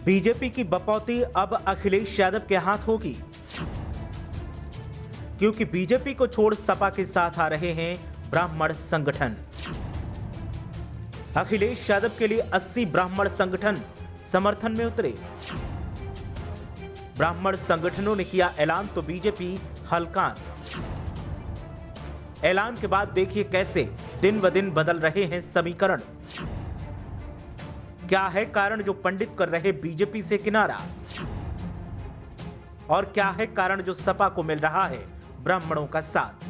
BJP की बपौती अब अखिलेश यादव के हाथ होगी, क्योंकि बीजेपी को छोड़ सपा के साथ आ रहे हैं ब्राह्मण संगठन। अखिलेश यादव के लिए 80 ब्राह्मण संगठन समर्थन में उतरे। ब्राह्मण संगठनों ने किया ऐलान तो बीजेपी हलकान। ऐलान के बाद देखिए कैसे दिन ब दिन बदल रहे हैं समीकरण। क्या है कारण जो पंडित कर रहे बीजेपी से किनारा, और क्या है कारण जो सपा को मिल रहा है ब्राह्मणों का साथ।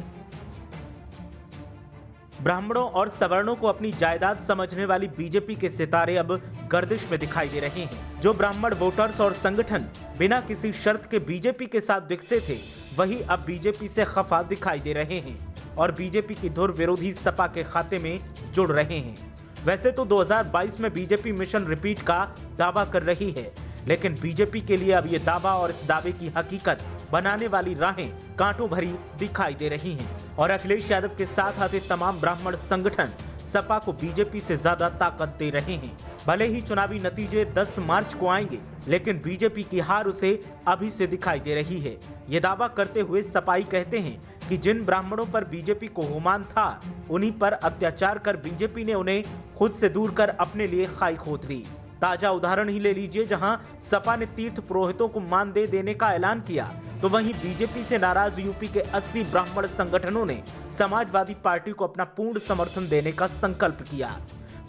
ब्राह्मणों और सवर्णों को अपनी जायदाद समझने वाली बीजेपी के सितारे अब गर्दिश में दिखाई दे रहे हैं। जो ब्राह्मण वोटर्स और संगठन बिना किसी शर्त के बीजेपी के साथ दिखते थे, वही अब बीजेपी से खफा दिखाई दे रहे हैं और बीजेपी की धुर विरोधी सपा के खाते में जुड़ रहे हैं। वैसे तो 2022 में बीजेपी मिशन रिपीट का दावा कर रही है, लेकिन बीजेपी के लिए अब ये दावा और इस दावे की हकीकत बनाने वाली राहें कांटों भरी दिखाई दे रही हैं और अखिलेश यादव के साथ आते तमाम ब्राह्मण संगठन सपा को बीजेपी से ज्यादा ताकत दे रहे हैं। भले ही चुनावी नतीजे 10 मार्च को आएंगे, लेकिन बीजेपी की हार उसे अभी से दिखाई दे रही है। ये दावा करते हुए सपाई कहते हैं कि जिन ब्राह्मणों पर बीजेपी को गुमान था, उन्हीं पर अत्याचार कर बीजेपी ने उन्हें खुद से दूर कर अपने लिए खाई खोद ली। ताजा उदाहरण ही ले लीजिए, जहां सपा ने तीर्थ पुरोहितों को मानदेय देने का ऐलान किया, तो वहीं बीजेपी से नाराज यूपी के 80 ब्राह्मण संगठनों ने समाजवादी पार्टी को अपना पूर्ण समर्थन देने का संकल्प किया।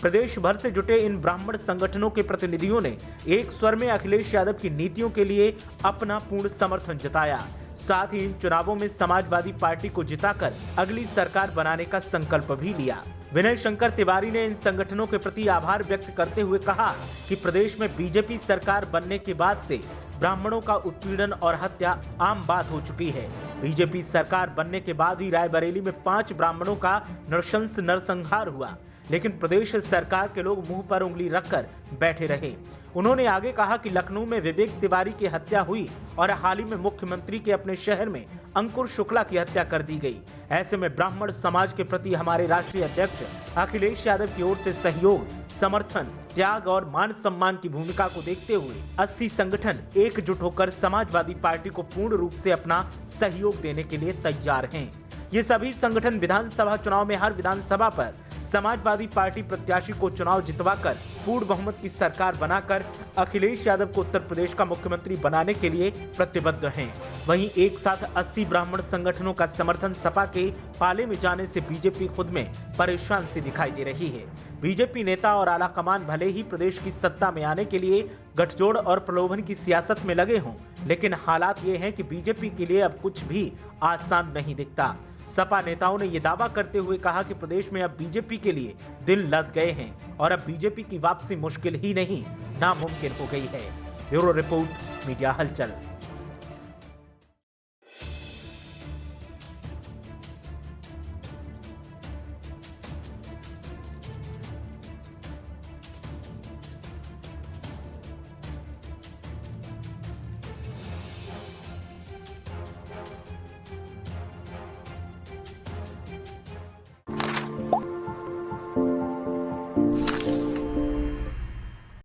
प्रदेश भर से जुटे इन ब्राह्मण संगठनों के प्रतिनिधियों ने एक स्वर में अखिलेश यादव की नीतियों के लिए अपना पूर्ण समर्थन जताया। साथ ही इन चुनावों में समाजवादी पार्टी को जिताकर अगली सरकार बनाने का संकल्प भी लिया। विनय शंकर तिवारी ने इन संगठनों के प्रति आभार व्यक्त करते हुए कहा कि प्रदेश में बीजेपी सरकार बनने के बाद से ब्राह्मणों का उत्पीड़न और हत्या आम बात हो चुकी है। बीजेपी सरकार बनने के बाद ही रायबरेली में 5 ब्राह्मणों का नृशंस नरसंहार हुआ, लेकिन प्रदेश सरकार के लोग मुंह पर उंगली रखकर बैठे रहे। उन्होंने आगे कहा कि लखनऊ में विवेक तिवारी की हत्या हुई और हाल ही में मुख्यमंत्री के अपने शहर में अंकुर शुक्ला की हत्या कर दी गई। ऐसे में ब्राह्मण समाज के प्रति हमारे राष्ट्रीय अध्यक्ष अखिलेश यादव की ओर से सहयोग, समर्थन, त्याग और मान सम्मान की भूमिका को देखते हुए 80 संगठन एकजुट होकर समाजवादी पार्टी को पूर्ण रूप से अपना सहयोग देने के लिए तैयार हैं। ये सभी संगठन विधानसभा चुनाव में हर विधानसभा पर समाजवादी पार्टी प्रत्याशी को चुनाव जितवाकर पूर्ण बहुमत की सरकार बनाकर अखिलेश यादव को उत्तर प्रदेश का मुख्यमंत्री बनाने के लिए प्रतिबद्ध हैं। वहीं एक साथ 80 ब्राह्मण संगठनों का समर्थन सपा के पाले में जाने से बीजेपी खुद में परेशान सी दिखाई दे रही है। बीजेपी नेता और आला कमान भले ही प्रदेश की सत्ता में आने के लिए गठजोड़ और प्रलोभन की सियासत में लगे हों, लेकिन हालात ये हैं कि बीजेपी के लिए अब कुछ भी आसान नहीं दिखता। सपा नेताओं ने यह दावा करते हुए कहा कि प्रदेश में अब बीजेपी के लिए दिन लद गए हैं और अब बीजेपी की वापसी मुश्किल ही नहीं, नामुमकिन हो गई है। ब्यूरो रिपोर्ट, मीडिया हलचल।